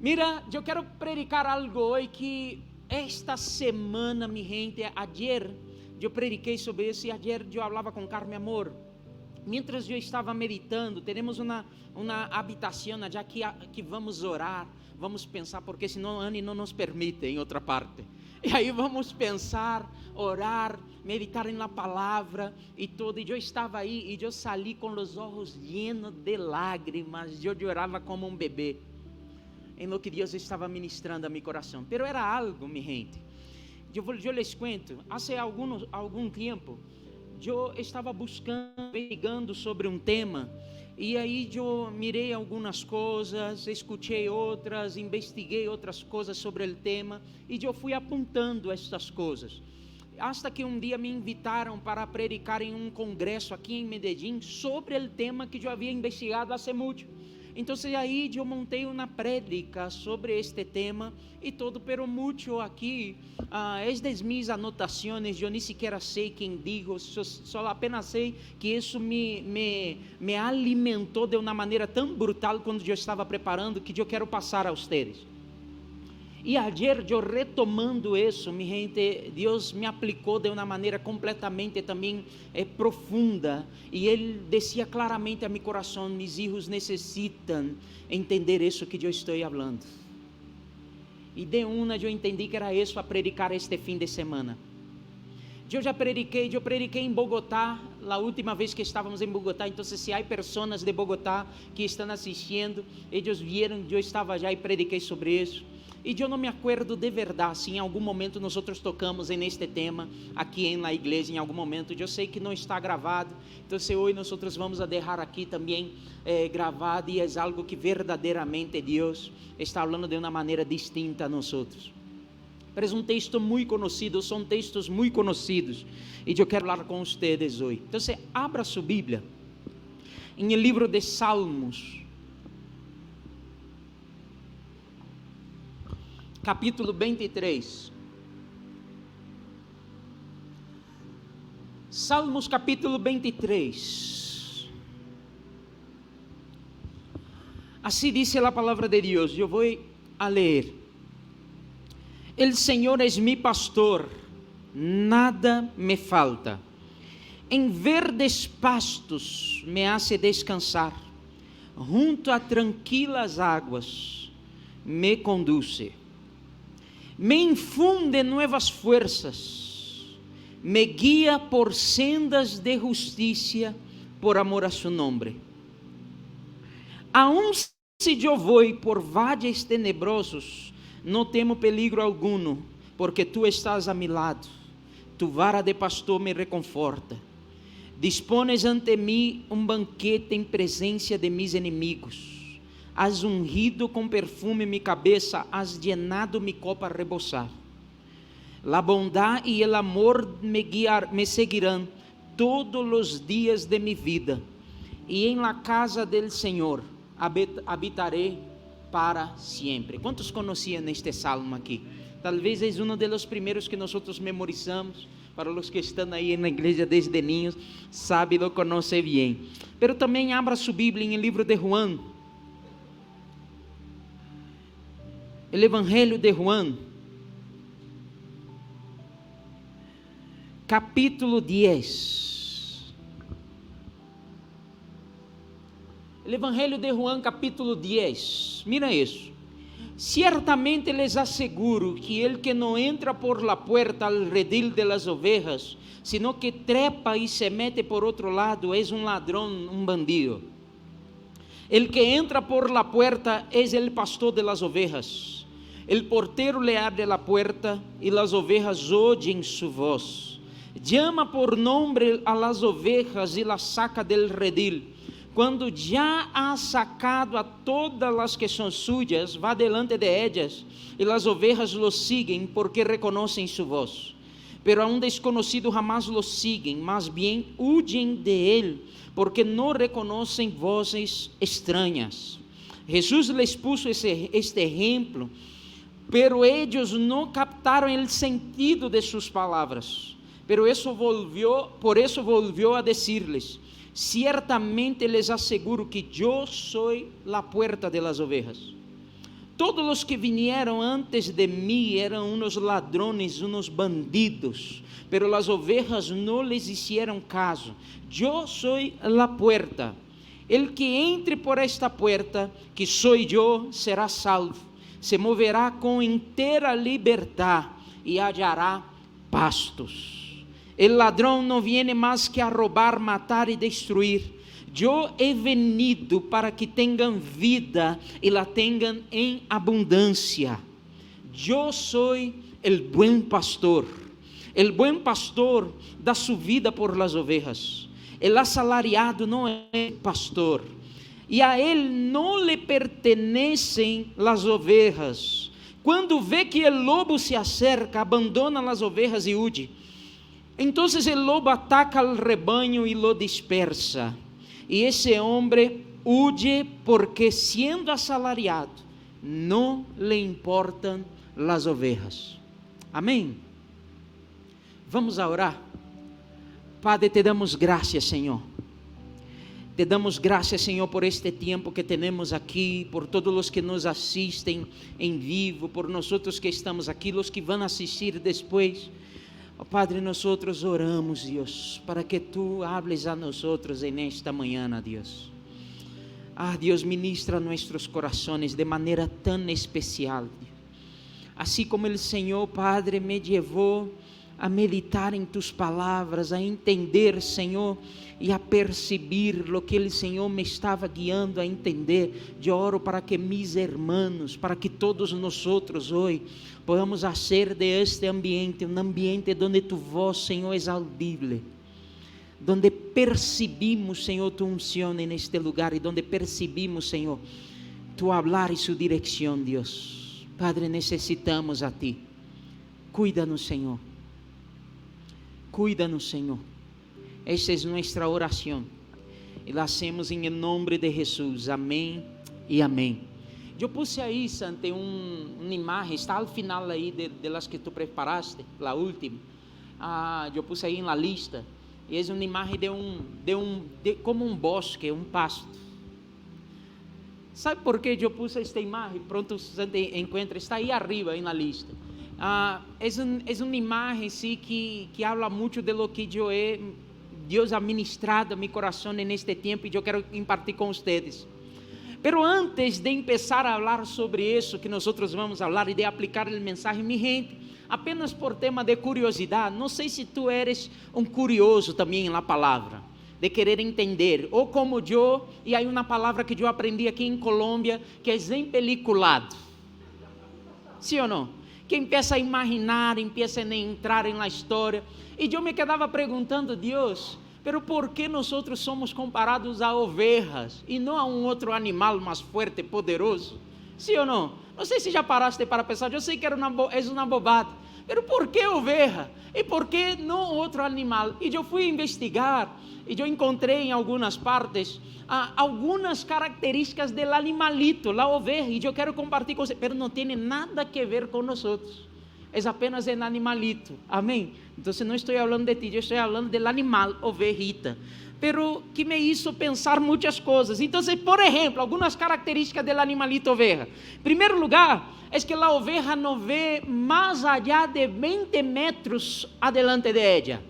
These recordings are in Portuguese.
Mira, eu quero predicar algo hoje que esta semana, mi gente, ayer eu prediquei sobre isso e ayer eu falava com Carmen, amor. Mientras eu estava meditando, teremos uma habitação já que vamos orar, vamos pensar, porque senão Annie não nos permite em outra parte. E aí vamos pensar, orar, meditar na palavra e tudo. E eu estava aí e eu saí com os olhos llenos de lágrimas. Eu chorava como um bebê em lo que Deus estava ministrando a meu coração. Pero era algo, mi gente. Eu les cuento, há algum tempo, eu estava investigando sobre um tema, e aí eu mirei algumas coisas, escutei outras, investiguei outras coisas sobre o tema, e eu fui apontando estas coisas. Hasta que um dia me invitaram para predicar em um congresso aqui em Medellín sobre o tema que eu havia investigado há muito. Então aí eu montei uma prédica sobre este tema e todo, pero muito aqui, estas minhas anotações, eu nem sequer sei quem digo, só apenas sei que isso me alimentou de uma maneira tão brutal quando eu estava preparando, que eu quero passar a vocês. E ayer eu retomando isso, mi gente, Deus me aplicou de uma maneira completamente também profunda, e Ele descia claramente a meu coração: mis hijos necessitam entender isso que eu estou falando. E de uma eu entendi que era isso a predicar este fim de semana. Eu prediquei em Bogotá, a última vez que estávamos em Bogotá. Então, se há pessoas de Bogotá que estão assistindo, eles viram, eu estava já e prediquei sobre isso. E eu não me acuerdo de verdade se em algum momento nós tocamos neste tema aqui na igreja, em algum momento. Eu sei que não está gravado, então hoje nós vamos a deixar aqui também gravado, e é algo que verdadeiramente Deus está falando de uma maneira distinta a nós. Mas é um texto muito conhecido, são textos muito conhecidos, e eu quero falar com vocês hoje. Então, abra sua Bíblia em el livro de Salmos, capítulo 23. Salmos capítulo 23. Assim diz a palavra de Deus. Eu vou a ler. El Senhor es mi pastor, nada me falta. Em verdes pastos me hace descansar, junto a tranquilas águas me conduce. Me infunde nuevas fuerzas, me guía por sendas de justicia, por amor a su nombre. Aun se eu vou por valles tenebrosos, não temo peligro alguno, porque tu estás a mi lado, tu vara de pastor me reconforta. Dispones ante mim um banquete em presença de mis inimigos. Has ungido com perfume mi cabeça, has llenado mi copa a rebosar. La bondad y el amor me seguirán todos los días de mi vida, y en la casa del Señor habitaré para sempre. Quantos conheciam este salmo aqui? Talvez é um dos primeiros que nós memorizamos. Para os que estão aí na igreja desde niños, sabe, lo conoce bem. Pero também abra sua Bíblia em el livro de Juan. El Evangelho de Juan, capítulo 10. El Evangelho de Juan, capítulo 10. Mira isso. Ciertamente les aseguro que el que no entra por la puerta al redil de las ovejas, sino que trepa y se mete por otro lado, es un ladrón, un bandido. El que entra por la puerta es el pastor de las ovejas. El portero le abre la puerta y las ovejas oyen su voz. Llama por nombre a las ovejas y las saca del redil. Cuando ya ha sacado a todas las que son suyas, va delante de ellas, y las ovejas lo siguen porque reconocen su voz. Pero a un desconocido jamás lo siguen, más bien huyen de él, porque no reconocen voces extrañas. Jesús les puso este ejemplo, pero ellos no captaron el sentido de sus palabras. Por eso volvió a decirles: ciertamente les aseguro que yo soy la puerta de las ovejas. todos los que vinieron antes de mí eran unos ladrones, unos bandidos, pero las ovejas no les hicieron caso. Yo soy la puerta. El que entre por esta puerta, que soy yo, será salvo. Se moverá con entera libertad y hallará pastos. El ladrón no viene más que a robar, matar y destruir. Yo he venido para que tengan vida y la tengan en abundancia. Yo soy el buen pastor. El buen pastor da su vida por las ovejas. El asalariado no es pastor, y a él no le pertenecen las ovejas. Cuando ve que el lobo se acerca, abandona las ovejas y huye. Entonces el lobo ataca al rebaño y lo dispersa. Y ese hombre huye porque, siendo asalariado, no le importan las ovejas. Amén. Vamos a orar. Padre, te damos gracias, Señor. Te damos gracias, Señor, por este tiempo que tenemos aquí, por todos los que nos asisten en vivo, por nosotros que estamos aquí, los que van a asistir después. Oh, Padre, nosotros oramos, Dios, para que tú hables a nosotros en esta mañana, Dios. Dios, ministra nuestros corazones de manera tan especial. Así como el Señor, Padre, me llevó a meditar em tus palavras, a entender, Senhor, e a perceber lo que o Senhor me estava guiando a entender. Eu oro para que mis hermanos, para que todos nós hoje podamos fazer de este ambiente um ambiente donde tu voz, Senhor, é audible, donde percebimos, Senhor, tu unção neste lugar e donde percebimos, Senhor, tu hablar e su direção, Deus. Padre, necessitamos a ti. Cuida-nos, Senhor. Cuida-nos, Senhor. Esta é nossa oração e la hacemos em nome de Jesus. Amém e amém. Eu puse aí, Sante, uma imagem, está ao final aí de las que tu preparaste, la última. Eu puse aí na lista e é uma imagem de como um bosque, um pasto. Sabe por que eu puse esta imagem? Pronto, Sante encontra, está aí arriba, aí na lista. É uma imagem sim, que habla muito de lo que Deus ha ministrado a mi coração neste tempo e eu quero impartir com vocês. Pero antes de empezar a falar sobre isso que nós vamos falar e de aplicar o mensagem, mi gente, apenas por tema de curiosidade, não sei se tu eres um curioso também na palavra, de querer entender, ou como eu, e há uma palavra que eu aprendi aqui em Colômbia, que é empeliculado. Sim ou não? Que empieza a imaginar, empieza a entrar na história, e eu me quedava perguntando, Deus, pero por que nós somos comparados a ovelhas e não a um outro animal mais forte, poderoso? Sim ou não? Não sei se já paraste para pensar, eu sei que é uma bobada, pero por que ovelha? E por que não outro animal? E eu fui investigar, e eu encontrei em algumas partes algumas características do animalito, a oveja, e eu quero compartilhar com você, mas não tem nada que ver com nós. É apenas um animalito, amém? Então não estou falando de ti, eu estou falando do animal, ovejita, pero que me hizo pensar muitas coisas. Então, por exemplo, algumas características do animalito oveja. Em primeiro lugar, é que a oveja não vê mais allá de 20 metros adelante de ella.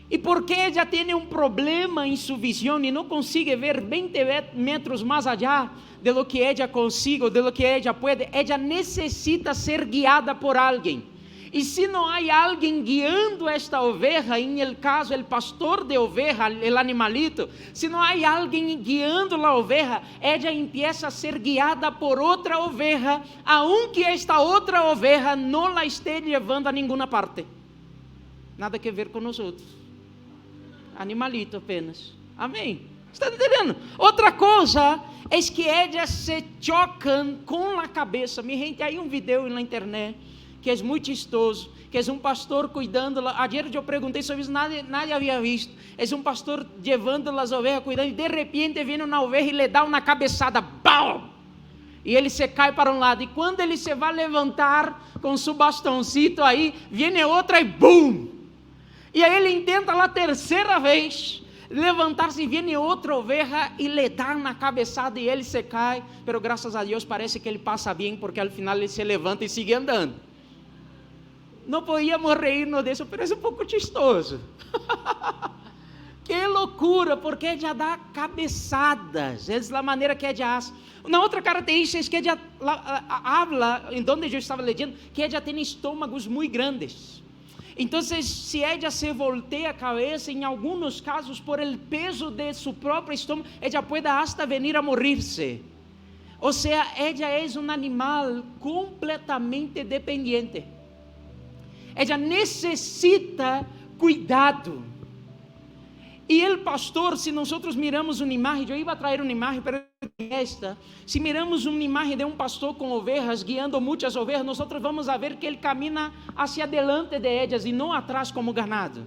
E porque ella tem um problema em sua visão e não consegue ver 20 metros mais allá de lo que ella consiga, de lo que ella puede, ella necessita ser guiada por alguém. E se não há alguém guiando esta oveja, em el caso, el pastor de oveja, el animalito, se não há alguém guiando a oveja, ella empieza a ser guiada por outra oveja, aunque esta outra oveja não la esté levando a nenhuma parte. Nada que ver com nós outros. Animalito apenas. Amém? Está entendendo? Outra coisa é que elas se chocam com a cabeça. Mi gente, há um vídeo na internet que é muito chistoso, que é um pastor cuidando. Ayer eu perguntei sobre isso, nadie havia visto. É um pastor levando as ovelhas, cuidando, e de repente vem uma ovelha e lhe dá uma cabeçada. ¡Bam! E ele se cai para um lado. E quando ele se vai levantar com seu bastoncito aí, vem outra e BUM! E aí ele intenta a terceira vez. levantar-se e vem outra oveja e lhe dá na cabeçada e ele se cai, pero graças a Deus parece que ele passa bem, porque al final ele se levanta e sigue andando. Não podíamos reírnos disso, pero é um pouco chistoso. Que loucura, porque ella dá cabeçadas, é a maneira que ella hace. Uma outra característica é que ella habla, em onde eu estava lendo, que ella tem estômagos muito grandes. Então, se ella se voltea a cabeça, em alguns casos, por el peso de seu próprio estômago, ella pode hasta venir a morir-se. Ou seja, ella é um animal completamente dependiente. Ella necessita cuidado. E o pastor, se nós miramos uma imagem, eu ia trazer uma imagem, pero esta, se miramos uma imagem de um pastor com ovelhas, guiando muitas ovelhas, nós vamos a ver que ele camina hacia adelante de elas e não atrás como ganado,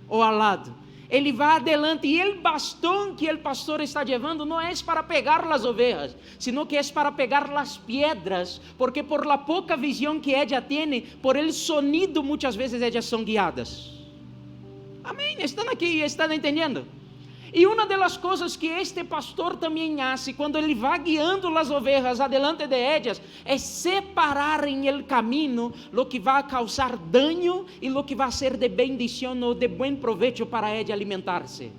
ou ao lado. Ele vai adelante e o bastão que o pastor está levando não é para pegar as ovelhas, sino que é para pegar as pedras, porque por la pouca visão que ella tem, por el sonido, muitas vezes elas são guiadas. Amém? Estão aqui, estão entendendo? E uma das coisas que este pastor também faz, quando ele vai guiando as ovelhas adelante de elas, é separar em el caminho o que vai causar dano e o que vai ser de bendição ou de bom proveito para ela alimentar-se.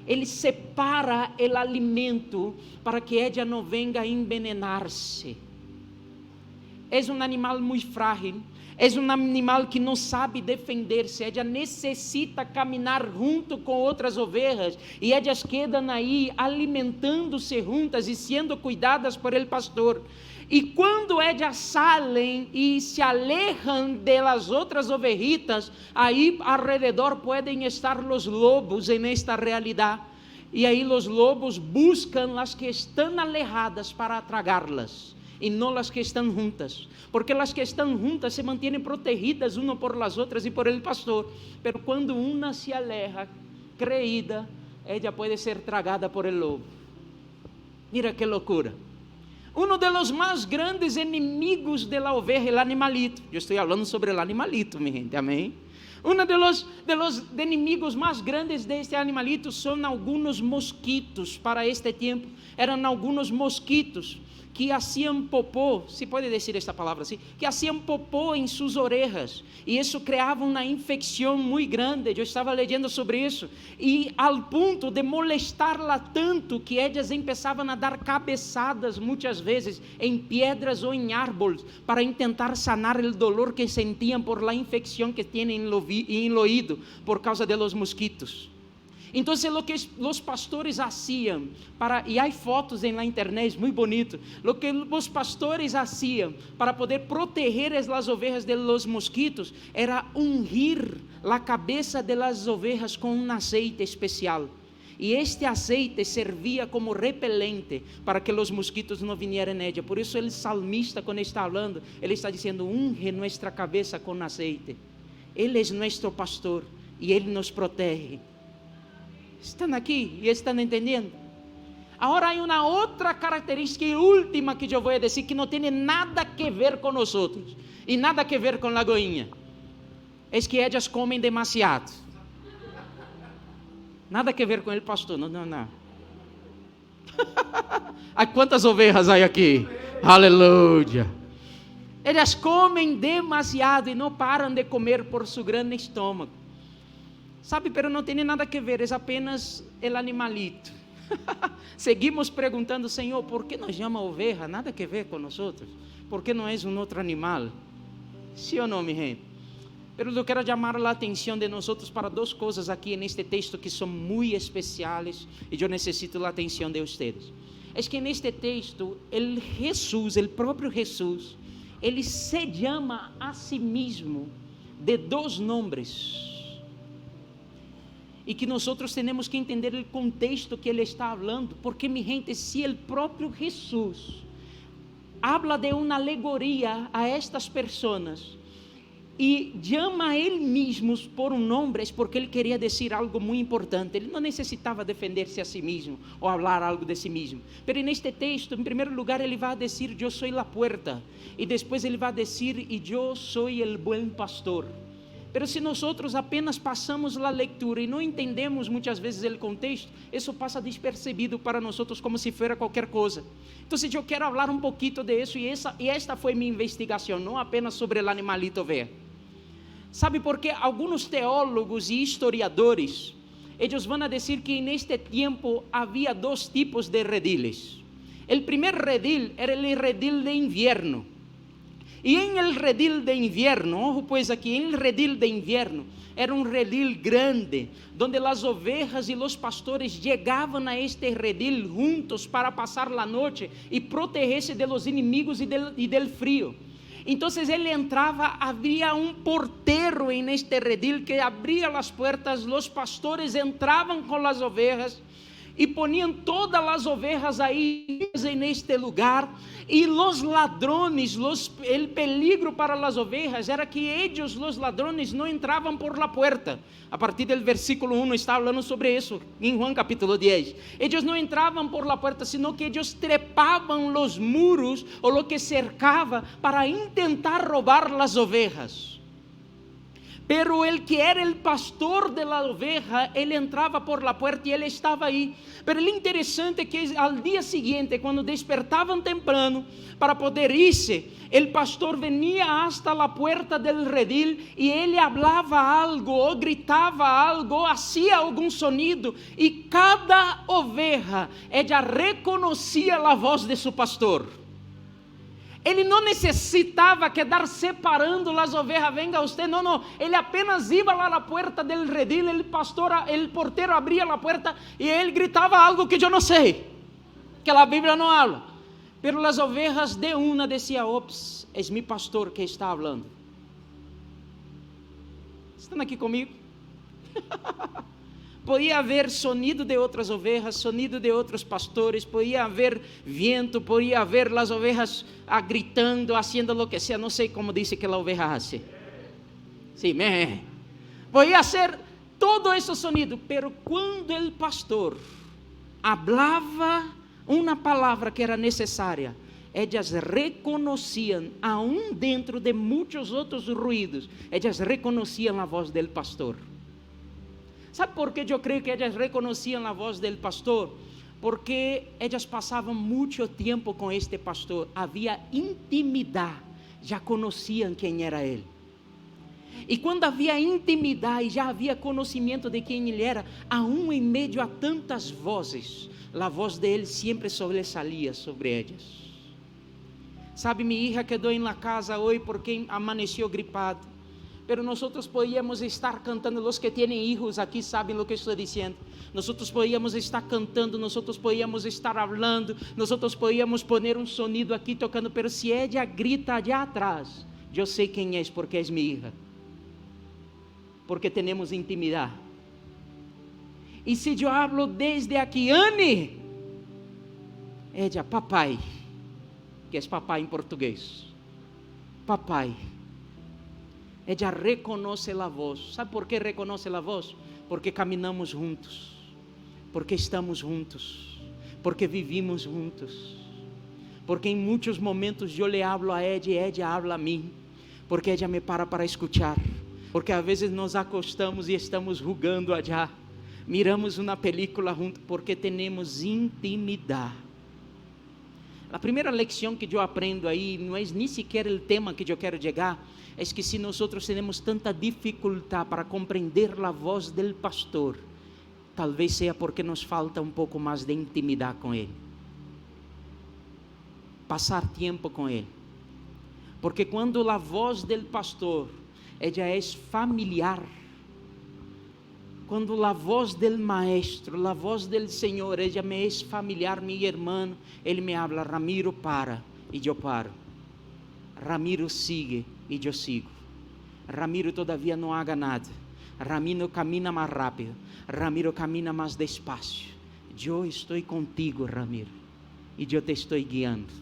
Ele separa o alimento para que ela não venga a envenenar-se. É um animal muito frágil. É um animal que não sabe defender-se, ela necessita caminhar junto com outras ovelhas, e elas quedam aí alimentando-se juntas e sendo cuidadas por el pastor. E quando elas saem e se alejam das outras ovelhitas, aí alrededor podem estar os lobos nesta realidade. E aí os lobos buscam as que estão alejadas para tragá-las, e não as que estão juntas, porque as que estão juntas se mantêm protegidas uma por las outras e por el pastor, pero quando uma se aleja, creída, ella pode ser tragada por el lobo. Mira que loucura. Um dos mais grandes inimigos de la oveja, el animalito. Eu estou falando sobre el animalito, mi gente, amém? De los inimigos mais grandes deste animalito são alguns mosquitos. Para este tempo, eram alguns mosquitos que hacían popó, se pode dizer esta palavra assim, que hacían popó em suas orejas, e isso criava uma infecção muito grande. Eu estava lendo sobre isso, e ao ponto de molestá-la tanto, que elas começavam a dar cabeçadas muitas vezes em pedras ou em árvores, para tentar sanar o dolor que sentiam por la infecção que têm em el oído, por causa de los mosquitos. Então, o que os pastores faziam, e há fotos na internet muito bonito, o que os pastores faziam para poder proteger as ovelhas de los mosquitos, era ungir a cabeça de las ovelhas com um azeite especial. E este azeite servia como repelente para que os mosquitos não vinieran nela. Por isso, o salmista, quando está falando, ele está dizendo: unge nossa cabeça com azeite. Ele é nosso pastor e ele nos protege. Estão aqui e estão entendendo? Agora há uma outra característica e última que eu vou dizer, que não tem nada que ver com nós outros e nada que ver com a goinha. É que elas comem demasiado. Nada que ver com ele, pastor. Não. Há quantas ovelhas há aqui? Aleluia. Elas comem demasiado e não param de comer por seu grande estômago. Sabe, pero não tem nada a ver, é apenas o animalito. Seguimos perguntando: Senhor, por que nos chama oveja? Nada a ver com nós outros. Por que não é um outro animal? Sim ou não, mi gente? Pero eu quero chamar a atenção de nós outros para duas coisas aqui neste texto que são muito especiais e eu necessito a atenção de vocês. É que neste texto, o próprio Jesus, ele se chama a si mesmo de dois nomes. E que nós temos que entender o contexto que ele está falando, porque, mi gente, se o próprio Jesus habla de uma alegoria a estas pessoas e chama a ele mesmo por um nome, é porque ele queria dizer algo muito importante. Ele não necessitava defender-se a si mesmo ou falar algo de si mesmo. Mas neste texto, em primeiro lugar, ele vai dizer: eu sou a porta, e depois ele vai dizer: e eu sou o bom pastor. Pero se nós apenas passamos a leitura e não entendemos muitas vezes o contexto, isso passa despercebido para nós como se fosse qualquer coisa. Então, eu quero falar um pouquinho de isso, e esta foi minha investigação, não apenas sobre o animalito verde. Sabe por quê? Alguns teólogos e historiadores, eles vão dizer que neste tempo havia dois tipos de rediles. O primeiro redil era o redil de inverno. E em el redil de invierno, ojo pues aqui, em el redil de invierno, era um redil grande, donde as ovejas e os pastores chegavam a este redil juntos para passar a noite e proteger-se de los inimigos e del frio. Então ele entrava, havia um porteiro em este redil que abria as portas, os pastores entravam com as ovejas e poniam todas as ovejas aí neste lugar, e os ladrones, o peligro para as ovejas era que eles, os ladrones, não entravam por la puerta. A partir do versículo 1 está falando sobre isso, em Juan capítulo 10. Eles não entravam por la puerta, sino que eles trepavam os muros, ou o que cercava, para tentar roubar as ovejas. Pero el que era el pastor de la oveja, ele entrava por la puerta e ele estava aí. Pero o interessante é que al dia seguinte, quando despertavam temprano para poder irse, el pastor venia hasta la puerta del redil e ele falava algo, ou gritava algo, ou hacía algum sonido, e cada oveja, ela reconhecia a voz de seu pastor. Ele não necessitava quedar separando as ovejas, venga usted, não, ele apenas ia lá na porta del redil, o porteiro abria a porta e ele gritava algo que eu não sei, que a Bíblia não habla, pero as ovejas de uma decía, ops, é mi pastor que está falando. Estão aqui comigo? Podia haver sonido de outras ovejas, sonido de outros pastores, podia haver viento, podia haver as ovejas gritando, haciendo lo que sea, não sei como dice que a oveja hace. Sí, podia ser todo esse sonido, pero quando o pastor hablava uma palavra que era necessária, elas reconheciam, aún dentro de muitos outros ruídos, elas reconheciam a voz do pastor. Sabe por que eu creio que elas reconheciam a voz do pastor? Porque elas passavam muito tempo com este pastor, havia intimidade, já conheciam quem era ele. E quando havia intimidade, já havia conhecimento de quem ele era, aún em meio a tantas vozes, a voz dele sempre sobressalia sobre elas. Sabe, minha hija quedou em la casa hoje porque amaneceu gripado. Pero nosotros podíamos estar cantando, los que tienen hijos aquí saben lo que estoy diciendo, nosotros podíamos estar cantando, nosotros podíamos estar hablando, nosotros podíamos poner un sonido aquí tocando, pero si ella grita allá atrás, yo sé quién es, porque es mi hija, porque tenemos intimidad. Y si yo hablo desde aquí, Anne, ella, papai, que es papai en portugués, papai, ela reconhece a voz. Sabe por que reconhece a voz? Porque caminhamos juntos, porque estamos juntos, porque vivimos juntos, porque em muitos momentos eu lhe hablo a ela e ela habla a mim, porque ela me para escuchar, porque às vezes nos acostamos e estamos jugando allá, miramos uma película juntos, porque temos intimidade. A primeira lição que eu aprendo aí, não é nem sequer o tema que eu quero chegar, é que se nós temos tanta dificuldade para compreender a voz do pastor, talvez seja porque nos falta um pouco mais de intimidade com ele, passar tempo com ele, porque quando a voz do pastor ela é familiar, quando a voz do maestro, a voz do Senhor, ela me é familiar, meu irmão, ele me habla, Ramiro, para, e eu paro, Ramiro, sigue, e eu sigo, Ramiro, todavia não haga nada, Ramiro, camina mais rápido, Ramiro, camina mais despacio, eu estou contigo, Ramiro, e eu te estou guiando.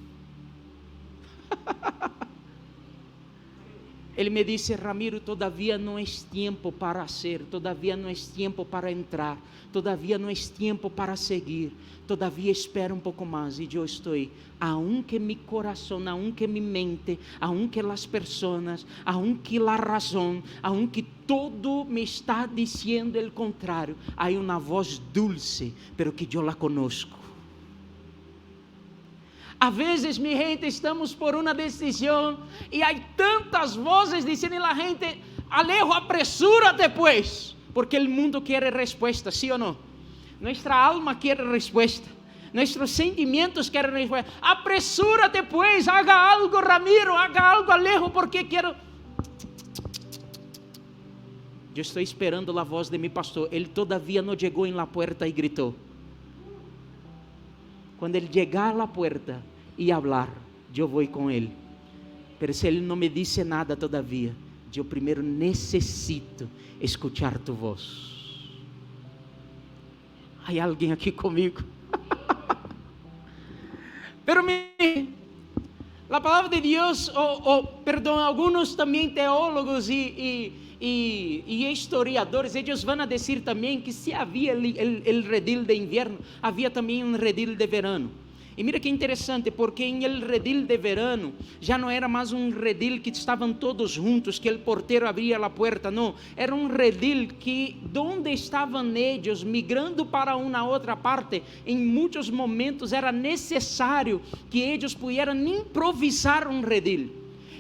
Ele me disse: Ramiro, todavia não é tempo para hacer, todavia não é tempo para entrar, todavia não é tempo para seguir, todavia espera um pouco mais. E eu estou, aunque mi coração, aunque mi mente, aunque las personas, aunque la razón, aunque todo me está dizendo o contrário, há uma voz dulce, pero que eu la conozco. A vezes, mi gente, estamos por uma decisão e há tantas vozes dizendo a gente: Alejo, apresúrate pues, porque o mundo quer resposta, ¿sí ou não? Nossa alma quer resposta, nossos sentimentos querem resposta. Apresúrate pues, haga algo, Ramiro, haga algo, Alejo, porque quero. Eu estou esperando a voz de mi pastor. Ele todavia não chegou em la puerta e gritou. Quando ele chegar à porta e falar, eu vou com ele. Mas se ele não me disse nada todavia, eu primeiro necessito escutar tu voz. Há alguém aqui comigo? Pero a palavra de Deus, alguns também teólogos e historiadores, eles vão dizer também que se havia o redil de inverno, havia também um redil de verano. E mira que interessante, porque em el redil de verano já não era mais um redil que estavam todos juntos, que o porteiro abria a porta, não. Era um redil que, onde estavam eles migrando para uma outra parte, em muitos momentos era necessário que eles pudieran improvisar um redil.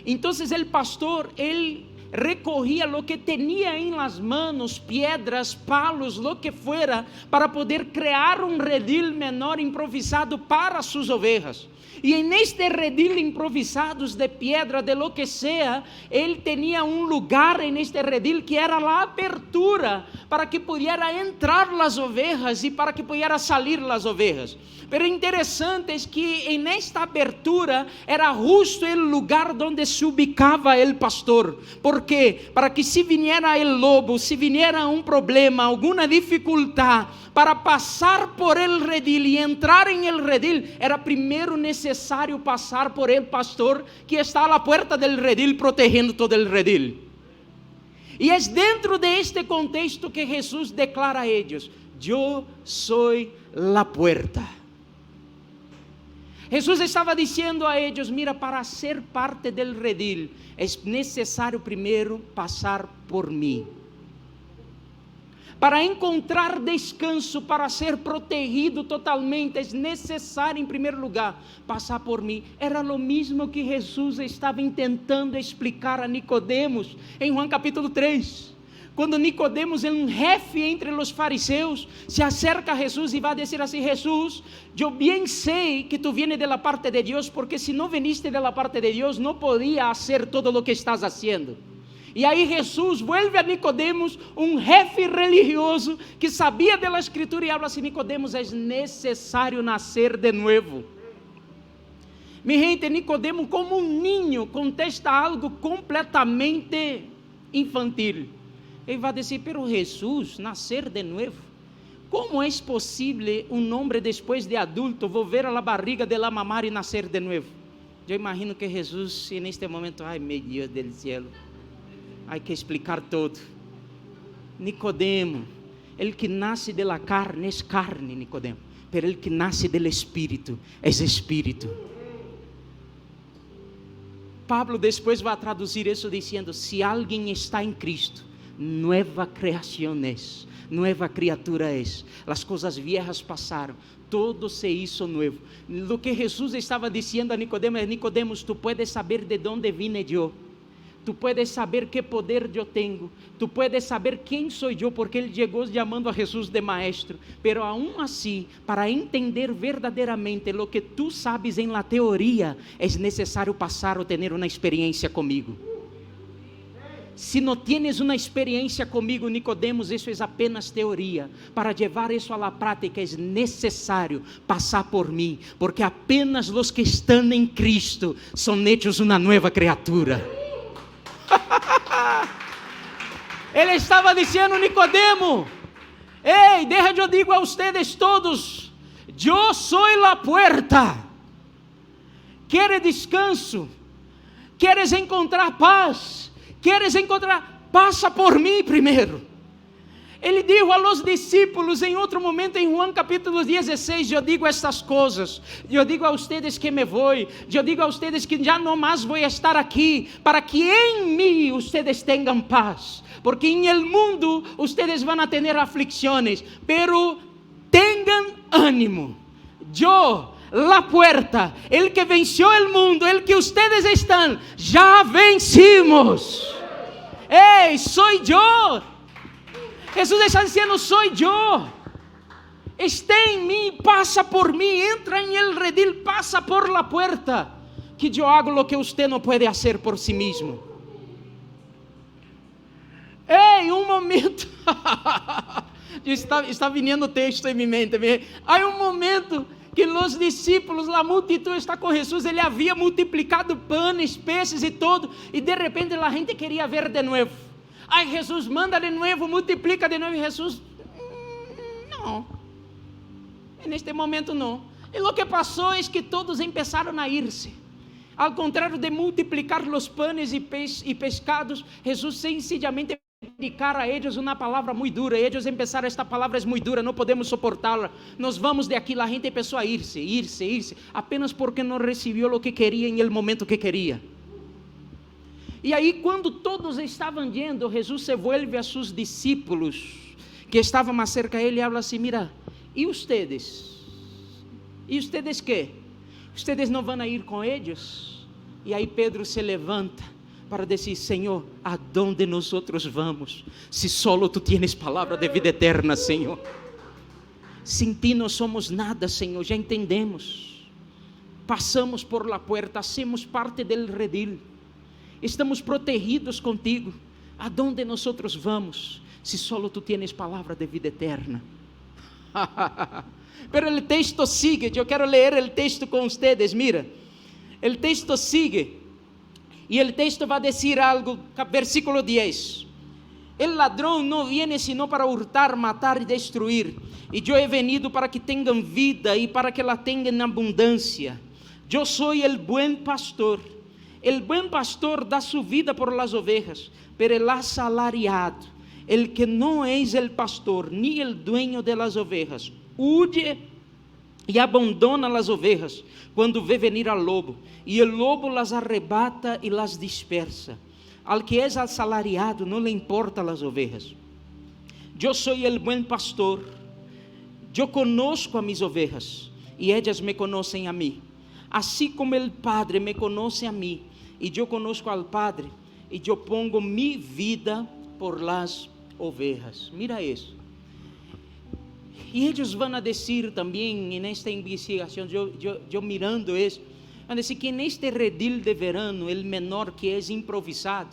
Então, o pastor, ele recorria lo que tinha em las manos, piedras, palos, lo que fuera, para poder criar um redil menor improvisado para suas ovelhas. E neste redil improvisados de piedra, de lo que sea, ele tinha um lugar neste redil que era a abertura para que pudiera entrar as ovelhas e para que pudiera salir as ovelhas. Pero interessante é que nesta abertura era justo o lugar onde se ubicava o pastor. ¿Por quê? Para que se viniera o lobo, se viniera um problema, alguma dificuldade, para passar por el redil e entrar em el redil, era primeiro necessário passar por el pastor que está à porta del redil, protegendo todo el redil. E é dentro de este contexto que Jesus declara a eles: Eu sou a porta. Jesus estava dizendo a eles: mira, para ser parte del redil, é necessário primeiro passar por mim. Para encontrar descanso, para ser protegido totalmente, é necessário, em primeiro lugar, passar por mim. Era o mesmo que Jesus estava tentando explicar a Nicodemos em João capítulo 3. Quando Nicodemos, um jefe entre os fariseus, se acerca a Jesus e vai dizer assim: Jesus, eu bem sei que tu vienes de la parte de Deus, porque se não veniste de la parte de Deus, não podia fazer todo o que estás haciendo. E aí Jesus vuelve a Nicodemos, um jefe religioso que sabia da Escritura, e habla assim: Nicodemos, é necessário nascer de novo. Mi gente, Nicodemo, como um ninho, contesta algo completamente infantil. Ele vai dizer: pero Jesus, nascer de novo, como é possível um homem depois de adulto volver a la barriga de la mamar e nascer de novo? Eu imagino que Jesus, neste momento, ai meu Deus do céu, há que explicar todo. Nicodemo, el que nasce de la carne é carne, Nicodemo, pero el que nasce del Espírito é Espírito. Pablo depois vai traduzir isso dizendo: se alguém está em Cristo, nueva creación es, nueva criatura es, las cosas viejas pasaron, todo se hizo nuevo. Lo que Jesús estaba diciendo a Nicodemo es: Nicodemos, tú puedes saber de dónde vine yo, tú puedes saber qué poder yo tengo, tú puedes saber quién soy yo, porque él llegó llamando a Jesús de maestro, pero aún así, para entender verdaderamente lo que tú sabes en la teoría, es necesario pasar o tener una experiencia conmigo. Se não tienes uma experiência comigo, Nicodemos, isso é apenas teoria. Para levar isso à prática é necessário passar por mim, porque apenas os que estão em Cristo são hechos uma nova criatura. Ele estava dizendo: Nicodemo, ei, deixa eu digo a ustedes todos, eu sou a porta. ¿Quieres descanso? ¿Quieres encontrar paz? ¿Quieres encontrar? Pasa por mí primero. Ele dijo a los discípulos em outro momento, em Juan capítulo 16, eu digo estas coisas, eu digo a ustedes que me vou, eu digo a ustedes que já não mais vou estar aqui, para que em mim ustedes tenham paz, porque em el mundo ustedes van a tener aflicciones, pero tengan ánimo, yo, la puerta, el que venció el mundo, el que ustedes están, ya vencimos. Ei, soy yo. Jesus está dizendo, sou eu. Está em mim, passa por mim, entra em el redil, passa por la puerta, que eu hago lo que usted não pode fazer por si mesmo. Ei, um momento, está vindo texto em minha mente. Há um momento que os discípulos, a multitud está com Jesus, ele havia multiplicado panes, peces e todo, e de repente a gente queria ver de novo. Ai, Jesus, manda de novo, multiplica de novo. E Jesus, não, neste momento não. E o que passou é que todos começaram a ir-se. Ao contrário de multiplicar os panes e pescados, Jesus sencillamente predicar a eles uma palavra muito dura. Eles começaram, esta palavra é muito dura, não podemos suportá-la, nós vamos de aqui. A gente começou a ir-se, apenas porque não recebeu o que queria em el momento que queria. E aí, quando todos estavam indo, Jesus se vuelve a seus discípulos, que estavam mais cerca dele, e fala assim: mira, e ustedes? E ustedes quê? Ustedes não vão a ir com eles? E aí Pedro se levanta para dizer: Senhor, aonde nós vamos? Se solo tu tienes palavra de vida eterna, Senhor. Sem ti não somos nada, Senhor, já entendemos. Passamos por la puerta, hacemos parte del redil. Estamos protegidos contigo. Aonde nós vamos? Se solo tu tienes palavra de vida eterna. Pero o texto sigue. Eu quero ler o texto com vocês. Mira, o texto sigue. E o texto vai dizer algo. Versículo 10. El ladrão não viene sino para hurtar, matar e destruir. E eu he venido para que tenham vida e para que la tenham em abundância. Eu sou o buen pastor. El buen pastor da su vida por las ovejas, pero el asalariado, el que no es el pastor ni el dueño de las ovejas, huye y abandona las ovejas cuando ve venir al lobo, y el lobo las arrebata y las dispersa. Al que es asalariado no le importa las ovejas. Yo soy el buen pastor, yo conozco a mis ovejas y ellas me conocen a mí. Así como el Padre me conoce a mí, y yo conozco al Padre, y yo pongo mi vida por las ovejas. Mira eso. Y ellos van a decir también en esta investigación, yo mirando eso, van a decir que en este redil de verano, el menor que es improvisado,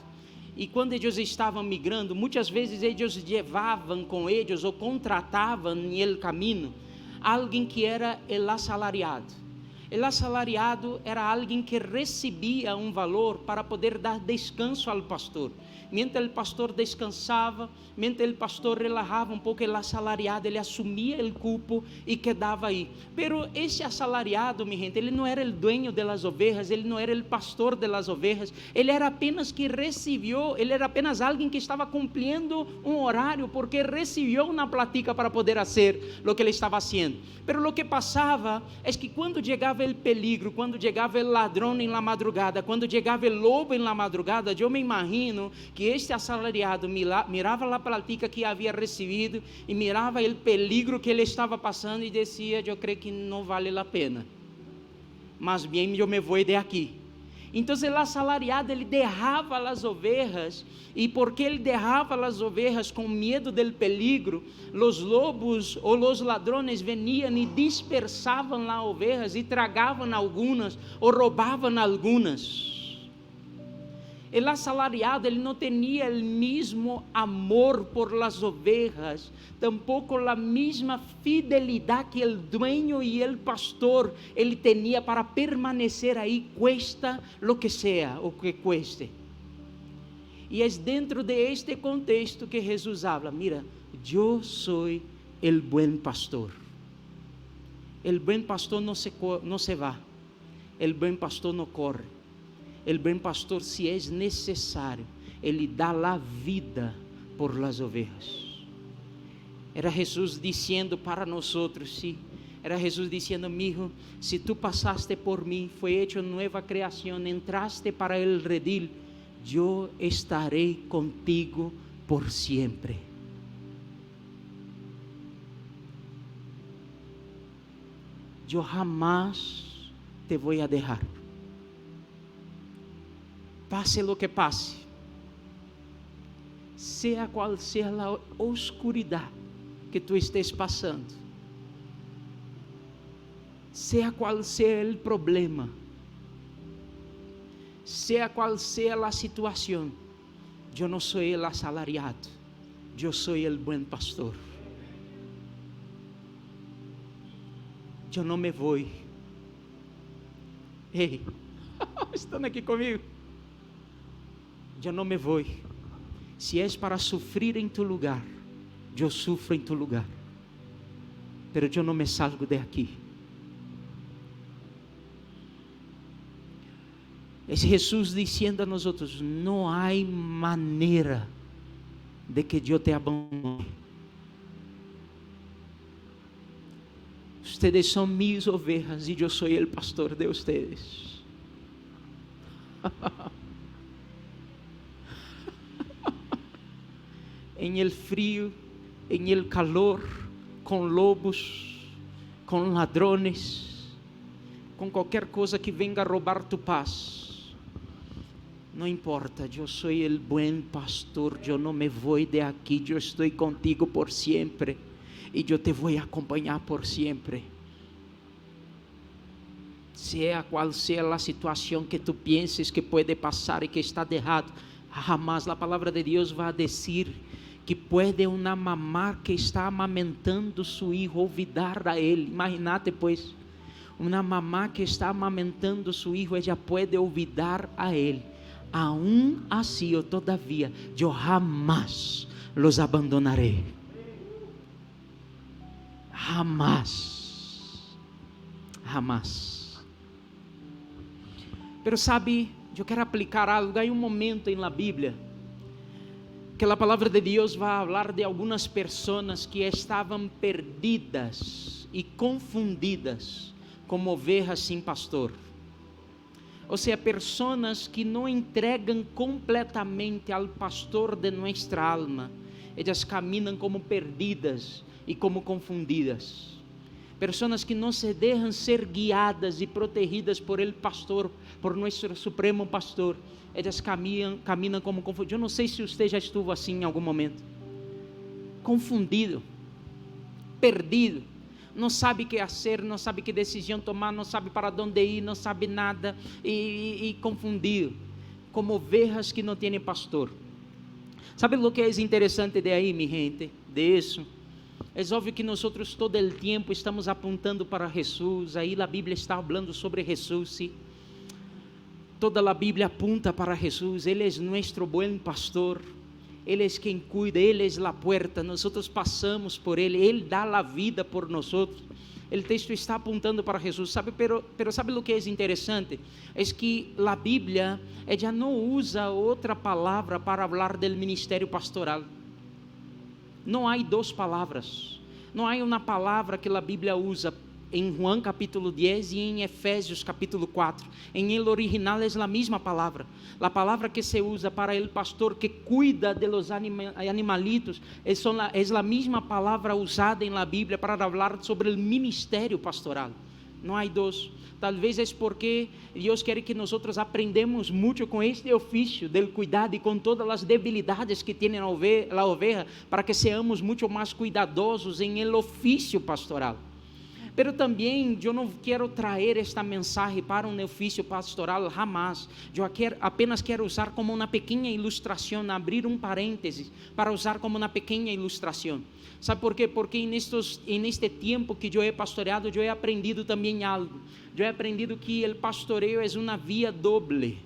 e quando eles estavam migrando, muitas vezes eles levavam com eles ou contratavam no caminho alguém que era el assalariado. El assalariado era alguém que recebia um valor para poder dar descanso ao pastor. Mientras o pastor descansava, mientras o pastor relajava um pouco, el assalariado, ele assumia o cupo e quedava aí. Pero esse assalariado, mi gente, ele não era o dueño de las ovejas, ele não era o pastor de las ovejas, ele era apenas que recebeu, ele era apenas alguém que estava cumprindo um horário, porque recebeu uma platica para poder fazer o que ele estava fazendo. Pero o que passava é que quando chegava o peligro, quando chegava o ladrão em la madrugada, quando chegava o lobo em la madrugada, eu me imagino que este assalariado mirava a platica que havia recebido e mirava o peligro que ele estava passando e dizia: eu creio que não vale a pena, mas bem, eu me vou de aqui. Então o assalariado, ele derrava as ovelhas, e porque ele derrava as ovelhas com medo do peligro, os lobos ou os ladrões veniam e dispersavam as ovelhas e tragavam algumas ou roubavam algumas. El assalariado, ele não tinha o mesmo amor por las ovejas, tampouco a mesma fidelidade que o dueño e o pastor ele tinha para permanecer aí, cuesta lo que sea, o que cueste. E é dentro de este contexto que Jesus habla: mira, eu sou o buen pastor. El buen pastor não se va, el buen pastor não corre. El buen pastor, se é necessário, Ele dá a vida por las ovejas. Era Jesus dizendo para nós outros, sim. Era Jesus dizendo, mijo, se tu passaste por mim, foi hecho nova criação, entraste para el redil, eu estarei contigo por sempre. Eu jamás te vou a deixar. Pase lo que pase, seja qual seja a oscuridade que tu estés passando, seja qual seja o problema, seja qual seja a situação, eu não sou o assalariado, eu sou o bom pastor. Eu não me vou. Ei, estão aqui comigo? Eu não me vou. Se é para sofrer em tu lugar, eu sofro em tu lugar. Pero eu não me salgo de aqui. É Jesus dizendo a nós outros: não há maneira de que eu te abandone. Ustedes são minhas ovelhas e eu sou o pastor de ustedes. Em el frio, em el calor, com lobos, com ladrones, com qualquer coisa que venga a roubar tu paz. Não importa, eu sou o bom pastor, eu não me vou de aqui, eu estou contigo por sempre. E eu te vou acompanhar por sempre. Seja qual seja a situação que tu penses que pode passar e que está de errado, jamás a palavra de Deus vai dizer que pode uma mamá que está amamentando seu filho olvidar a ele. Imagínate pois, uma mamá que está amamentando seu filho, ela pode olvidar a ele. Aún assim, ou todavia, eu jamás los abandonarei. Jamás. Pero sabe, eu quero aplicar algo. Há momento na Bíblia que a palavra de Deus vai falar de algumas pessoas que estavam perdidas e confundidas como ovelhas sem pastor. Ou seja, pessoas que não entregam completamente ao pastor de nossa alma. Elas caminham como perdidas e como confundidas. Pessoas que não se deixam ser guiadas e protegidas por el pastor, por nosso supremo pastor. Elas caminham como confundidas. Eu não sei se você já esteve assim em algum momento. Confundido, perdido, não sabe o que fazer, não sabe que decisão tomar, não sabe para onde ir, não sabe nada e confundido, como ovelhas que não têm pastor. ¿Sabe lo que é interessante de aí, mi gente? De isso. É óbvio que nós todo o tempo estamos apontando para Jesus. Aí a Bíblia está falando sobre Jesus. ¿sí? Toda a Bíblia apunta para Jesus. Ele é nosso bom pastor. Ele é quem cuida. Ele é a porta. Nós passamos por Ele. Ele dá a vida por nós. O texto está apontando para Jesus. ¿Sabe? Pero sabe o que é interessante? É que a Bíblia já não usa outra palavra para falar do ministério pastoral. Não há duas palavras. Não há uma palavra que a Bíblia usa em Juan capítulo 10 e em Efésios capítulo 4. Em el original é a mesma palavra. A palavra que se usa para el pastor que cuida de los animalitos é a mesma palavra usada na Bíblia para falar sobre o ministério pastoral. Não há dois. Talvez é porque Deus quer que nós aprendamos muito com este ofício del cuidado e com todas as debilidades que tem a oveja, para que seamos muito mais cuidadosos em el ofício pastoral. Pero também eu não quero trazer esta mensagem para um ofício pastoral, jamás. Eu apenas quero usar como uma pequena ilustração, abrir um parênteses para usar como uma pequena ilustração. ¿Sabe por quê? Porque neste tempo que eu he pastoreado, eu he aprendido também algo. Eu he aprendido que o pastoreio é uma via doble.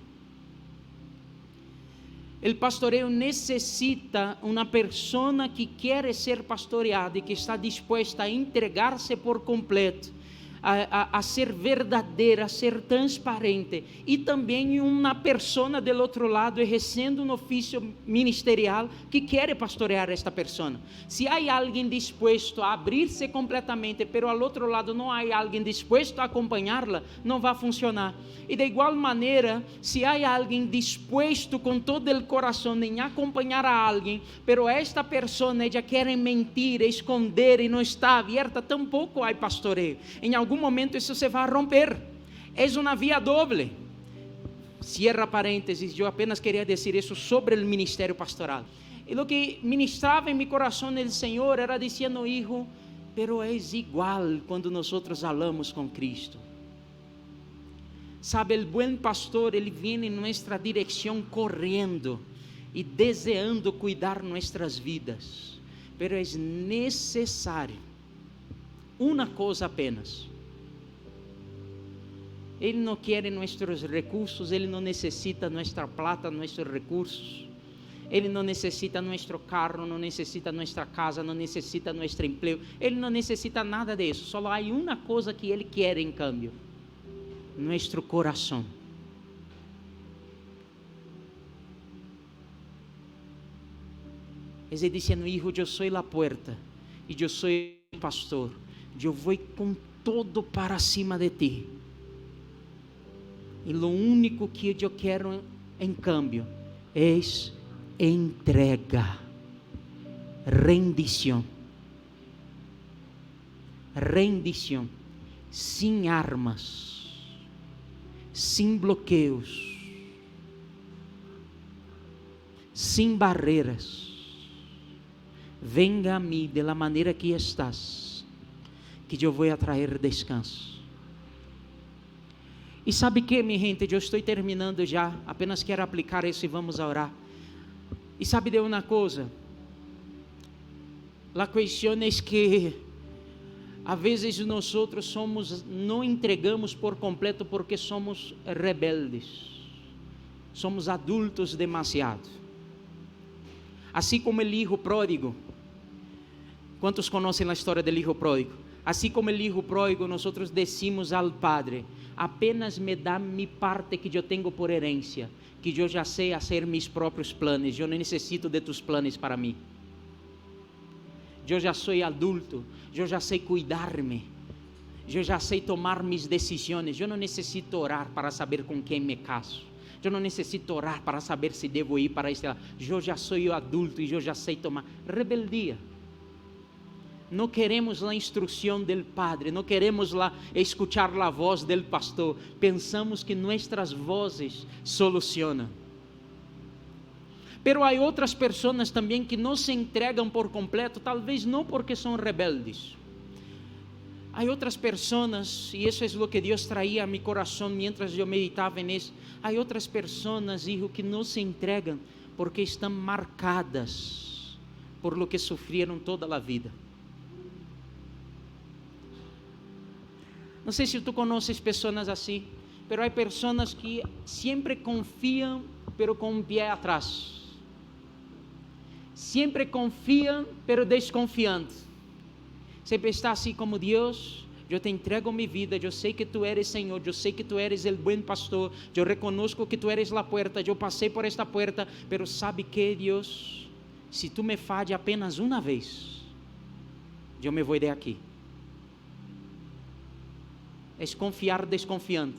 O pastoreio necessita uma pessoa que quer ser pastoreada e que está disposta a entregar-se por completo a ser verdadeira, a ser transparente, e também uma persona do outro lado exercendo um ofício ministerial que quer pastorear esta persona. Se há alguém disposto a abrir-se completamente, pero ao outro lado não há alguém disposto a acompanhá-la, não vai funcionar. E de igual maneira, se há alguém disposto com todo o coração em acompanhar a alguém, pero esta persona ela quer mentir, esconder e não está aberta, tampouco há pastoreio. Em algum momento isso se vai romper. É uma via doble. Cierra parênteses, eu apenas queria dizer isso sobre o ministério pastoral. E o que ministrava em meu coração o Senhor era dizendo, hijo, pero é igual quando nós falamos com Cristo. Sabe, o bom pastor, ele vem em nossa direção correndo e desejando cuidar nossas vidas, pero é necessário uma coisa apenas. Ele não quer nossos recursos, ele não necessita nossa plata, nossos recursos. Ele não necessita nosso carro, não necessita nossa casa, não necessita nosso emprego. Ele não necessita nada disso. Só há uma coisa que ele quer em cambio: nosso coração. Ele dizendo, hijo, eu sou a porta e eu sou o pastor. Eu vou com todo para cima de ti. E o único que eu quero em cambio é entrega, rendição, sem armas, sem bloqueios, sem barreiras. Venga a mim de la maneira que estás, que eu vou trazer descanso. E sabe que, minha gente, eu estou terminando já, apenas quero aplicar isso e vamos orar. E sabe de uma coisa? A questão é que a vezes nós não entregamos por completo porque somos rebeldes, somos adultos demasiado. Assim como o hijo pródigo. Quantos conhecem a história do hijo pródigo? Assim como o hijo pródigo, nós decimos ao Padre, apenas me dá mi parte que eu tenho por herência, que eu já sei fazer mis próprios planos, eu não necessito de tus planos para mim. Eu já sou adulto, eu já sei cuidar-me, eu já sei tomar mis decisões, eu não necessito orar para saber com quem me caso. Eu não necessito orar para saber se devo ir para este lado. Eu já sou adulto e eu já sei tomar. Rebeldia. Não queremos a instrução do Padre, não queremos escuchar a voz do pastor. Pensamos que nossas vozes solucionam. Pero há outras pessoas também que não se entregam por completo, talvez não porque são rebeldes. Há outras pessoas, e isso é o que Deus traía a meu coração mientras eu meditava nisso. Há outras pessoas, hijo, que não se entregam porque estão marcadas por lo que sofreram toda a vida. Não sei se tu conheces pessoas assim, pero há pessoas que sempre confiam, pero com um pé atrás. Sempre confiam, pero desconfiante. Sempre está assim como, Deus, eu te entrego minha vida, eu sei que tu eres Senhor, eu sei que tu eres o bom pastor, eu reconozco que tu eres a porta, eu passei por esta porta, pero sabe que, Deus, se tu me fallas apenas uma vez, eu me vou de aqui. É confiar desconfiante.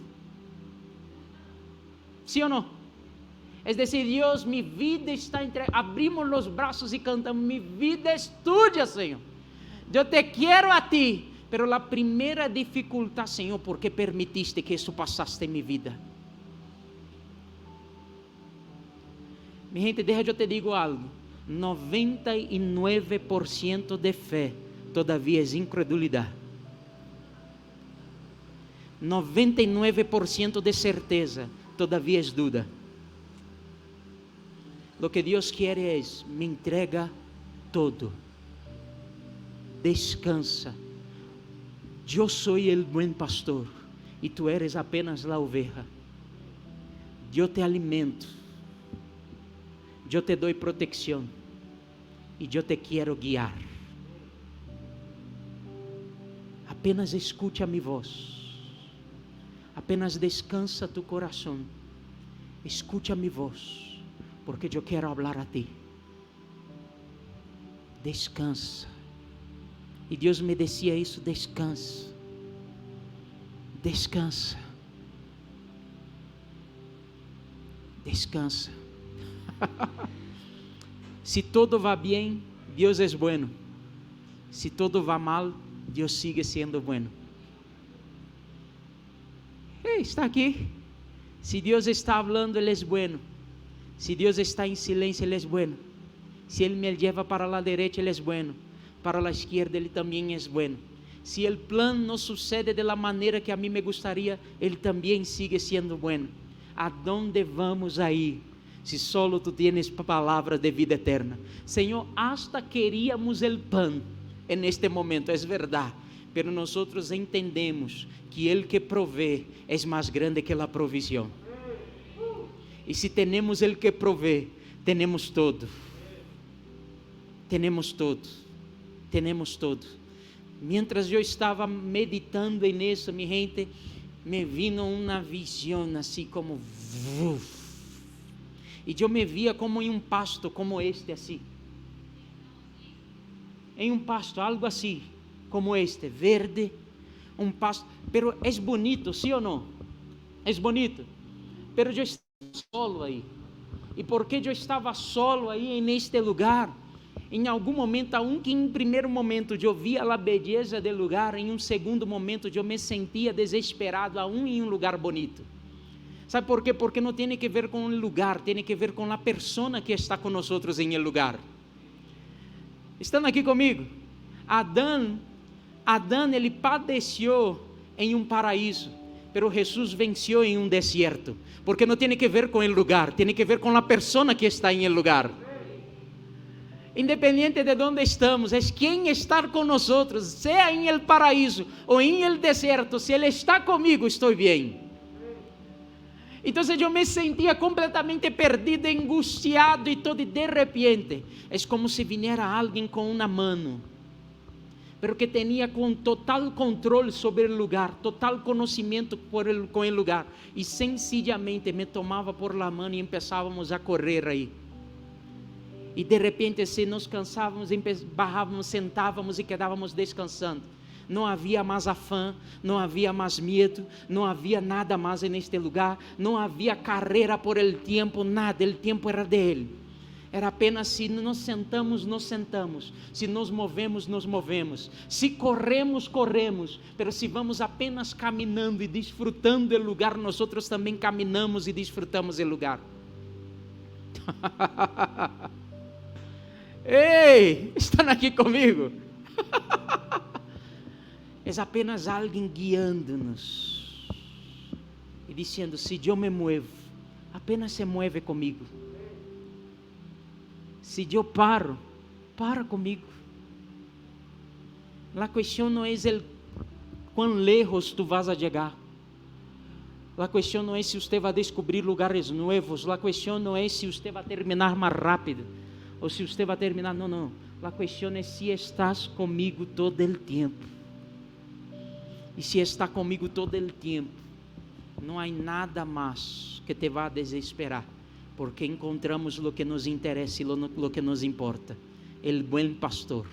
¿Sí ou não? É dizer, Deus, minha vida está entregue, abrimos os braços e cantamos, minha vida é tuya, Senhor. Eu te quero a ti, pero a primeira dificuldade, Senhor, ¿por que permitiste que isso passasse em minha vida? Minha gente, deixa eu te digo algo, 99% de fé todavia é incredulidade. 99% de certeza todavia é dúvida. Lo que Deus quer é, me entrega todo. Descansa. Eu sou o bom pastor e tu eres apenas a oveja. Eu te alimento, eu te dou proteção e eu te quero guiar. apenas escucha mi voz. Apenas descansa tu coração. Escucha mi voz, porque eu quero falar a ti. Descansa. E Deus me dizia isso: descansa. Descansa. Descansa. Se todo va bem, Deus é bueno. Se todo va mal, Deus sigue sendo bueno. Está aqui. Se Deus está falando, Ele é bueno. Se Deus está em silêncio, Ele é bueno. Se Ele me leva para a direita, Ele é bueno. Para a esquerda, Ele também é bueno. Se o plano não sucede de la maneira que a mim me gostaria, Ele também sigue sendo bueno. ¿A dónde vamos a ir? Se solo tu tienes palavras de vida eterna. Senhor, hasta queríamos el pan en este momento, es verdad, pero nosotros entendemos que el que provee es más grande que la provisión. Y si tenemos el que provee, tenemos todo. Tenemos todo. Tenemos todo. Mientras yo estaba meditando en eso, mi gente, me vino uma visão assim como e eu me via como em um pasto como este assim, em um pasto, algo assim como este, verde, um pasto, pero é bonito, sim ou não? É bonito, pero eu estava solo aí, e porque eu estava solo aí neste lugar, em algum momento, aunque em primeiro momento eu via a beleza do lugar, em um segundo momento eu me sentia desesperado, aún em um lugar bonito. ¿Sabe por quê? Porque não tem que ver com o lugar, tem que ver com a pessoa que está com nós em el lugar. Estão aqui comigo? Adão, ele padeceu em um paraíso, pero Jesus venceu em um deserto, porque não tem que ver com o lugar, tem que ver com a pessoa que está em el lugar. Independiente de onde estamos, é quem está com nós, seja em el paraíso ou em el deserto, se Ele está comigo, estou bem. Então eu me sentia completamente perdido, angustiado e todo, e de repente, é como se viniera alguém com uma mão, pero que tinha com total controle sobre o lugar, total conhecimento com o lugar, e sencillamente me tomava por la mão e começávamos a correr aí. E de repente, se nos cansávamos, barrávamos, sentávamos e quedávamos descansando. Não havia mais afã, não havia mais medo, não havia nada mais neste lugar, não havia carreira por el tempo, nada, o tempo era dele. Era apenas se nos sentamos, nos sentamos, se nos movemos, nos movemos, se corremos, corremos, mas se vamos apenas caminhando e desfrutando do lugar, nós também caminhamos e desfrutamos do lugar. Ei, estão aqui comigo? É apenas alguém guiando-nos e dizendo: se eu me muevo, apenas se mueve comigo. Se eu paro, para comigo. A questão não é el quão lejos tu vas a chegar. A questão não é se você vai descobrir lugares novos. A questão não é se você vai terminar mais rápido ou se você vai terminar. Não, não. A questão é se estás comigo todo o tempo. E se está comigo todo o tempo, não há nada mais que te vá desesperar, porque encontramos o que nos interessa e o que nos importa. El buen pastor.